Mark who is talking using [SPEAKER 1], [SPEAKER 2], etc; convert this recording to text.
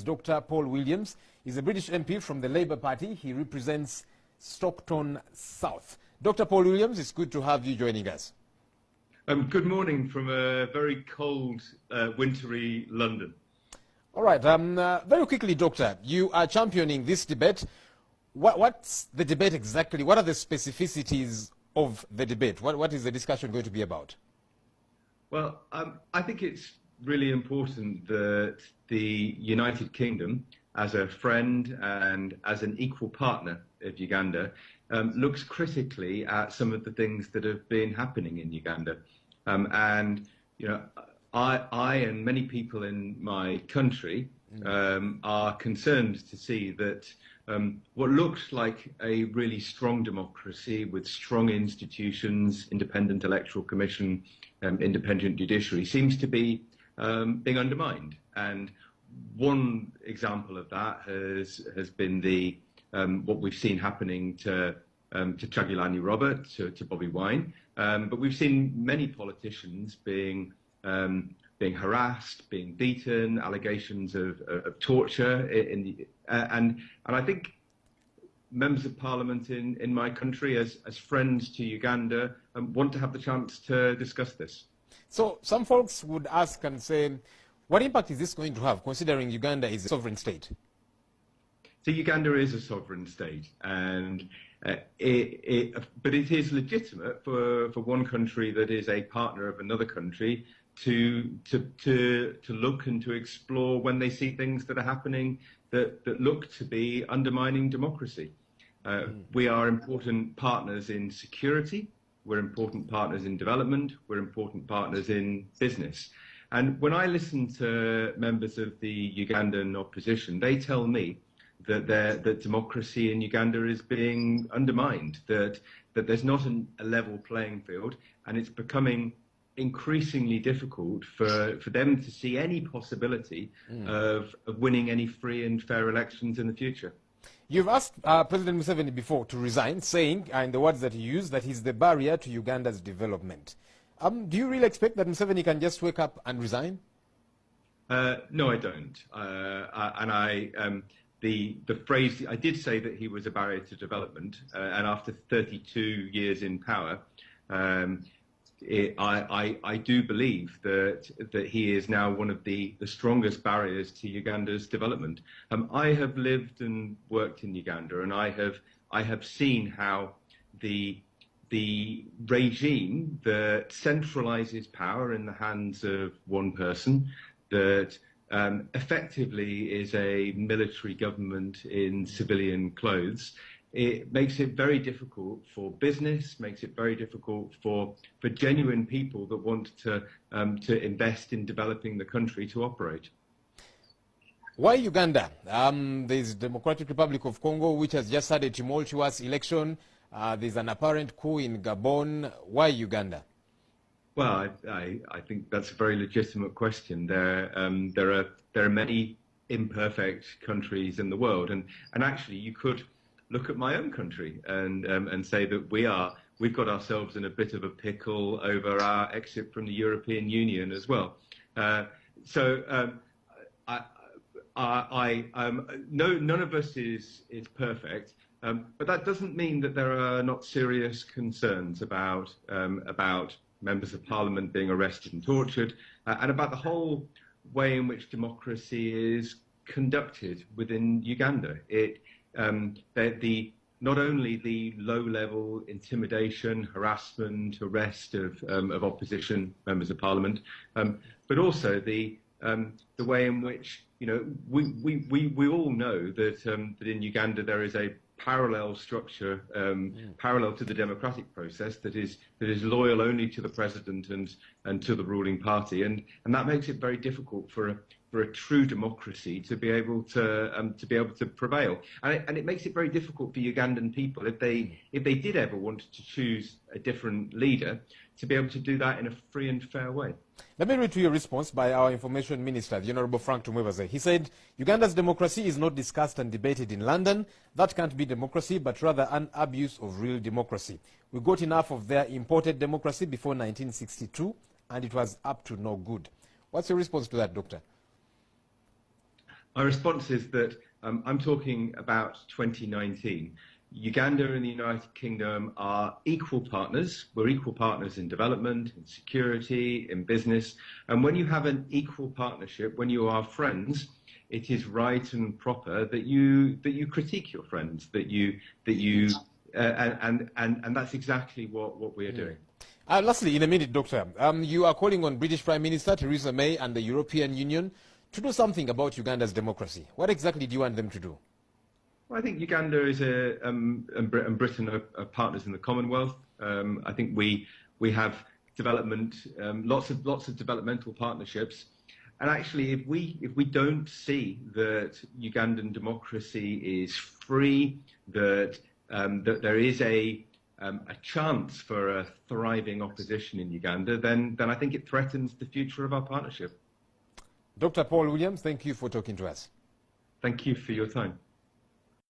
[SPEAKER 1] Dr. Paul Williams is a British MP from the Labour Party. He represents Stockton South. Dr. Paul Williams, it's good to have you joining us.
[SPEAKER 2] Good morning from a very cold, wintry London. All
[SPEAKER 1] right. Very quickly, Doctor, you are championing this debate. What's the debate exactly? What are the specificities of the debate? What is the discussion going to be about?
[SPEAKER 2] Well, I think it's really important that the United Kingdom, as a friend and as an equal partner of Uganda, looks critically at some of the things that have been happening in Uganda. And, you know, I and many people in my country are concerned to see that what looks like a really strong democracy with strong institutions, independent electoral commission, independent judiciary, seems to be being undermined. And one example of that has been the what we've seen happening to Chagulani Robert, to Bobby Wine, but we've seen many politicians being harassed, being beaten, allegations of torture, and I think members of parliament in my country, as friends to Uganda, want to have the chance to discuss this.
[SPEAKER 1] So some folks would ask and say, what impact is this going to have, considering Uganda is a sovereign state?
[SPEAKER 2] So Uganda is a sovereign state, and but it is legitimate for one country that is a partner of another country to look and to explore when they see things that are happening that look to be undermining democracy. We are important partners in security, we're important partners in development, we're important partners in business. And when I listen to members of the Ugandan opposition, they tell me that democracy in Uganda is being undermined, that there's not a level playing field, and it's becoming increasingly difficult for them to see any possibility of winning any free and fair elections in the future.
[SPEAKER 1] You've asked President Museveni before to resign, saying, in the words that he used, that he's the barrier to Uganda's development. Do you really expect that Museveni can just wake up and resign?
[SPEAKER 2] No, I don't. The phrase, I did say that he was a barrier to development, and after 32 years in power, I do believe that he is now one of the strongest barriers to Uganda's development. I have lived and worked in Uganda, and I have seen how the regime that centralizes power in the hands of one person, that effectively is a military government in civilian clothes, it makes it very difficult for business, makes it very difficult for genuine people that want to invest in developing the country to operate.
[SPEAKER 1] Why Uganda? There's the Democratic Republic of Congo, which has just had a tumultuous election. There's an apparent coup in Gabon. Why Uganda?
[SPEAKER 2] Well, I think that's a very legitimate question. There are many imperfect countries in the world, and actually you could look at my own country and say that we've got ourselves in a bit of a pickle over our exit from the European Union as well. None of us is perfect, but that doesn't mean that there are not serious concerns about members of parliament being arrested and tortured, and about the whole way in which democracy is conducted within Uganda. Not only the low-level intimidation, harassment, arrest of opposition members of parliament, but also the way in which, you know, we all know that in Uganda there is a parallel structure, parallel to the democratic process, that is loyal only to the president and to the ruling party, and that makes it very difficult for a true democracy to be able to prevail, and it makes it very difficult for Ugandan people, if they did ever want to choose a different leader, to be able to do that in a free and fair way.
[SPEAKER 1] Let me read to you a response by our Information Minister, the Honourable Frank Tumwebaze. He said, Uganda's democracy is not discussed and debated in London. That can't be democracy, but rather an abuse of real democracy. We got enough of their imported democracy before 1962, and it was up to no good. What's your response to that, Doctor?
[SPEAKER 2] Our response is that I'm talking about 2019. Uganda and the United Kingdom are equal partners. We're equal partners in development, in security, in business. And when you have an equal partnership, when you are friends, it is right and proper that you critique your friends, and that's exactly what we are doing.
[SPEAKER 1] Lastly, in a minute, Doctor, you are calling on British Prime Minister Theresa May and the European Union to do something about Uganda's democracy. What exactly do you want them to do?
[SPEAKER 2] Well, I think Uganda is and Britain are partners in the Commonwealth. I think we have development, lots of developmental partnerships. And actually, if we don't see that Ugandan democracy is free, that there is a chance for a thriving opposition in Uganda, then I think it threatens the future of our partnership.
[SPEAKER 1] Dr. Paul Williams, thank you for talking to us.
[SPEAKER 2] Thank you for your time.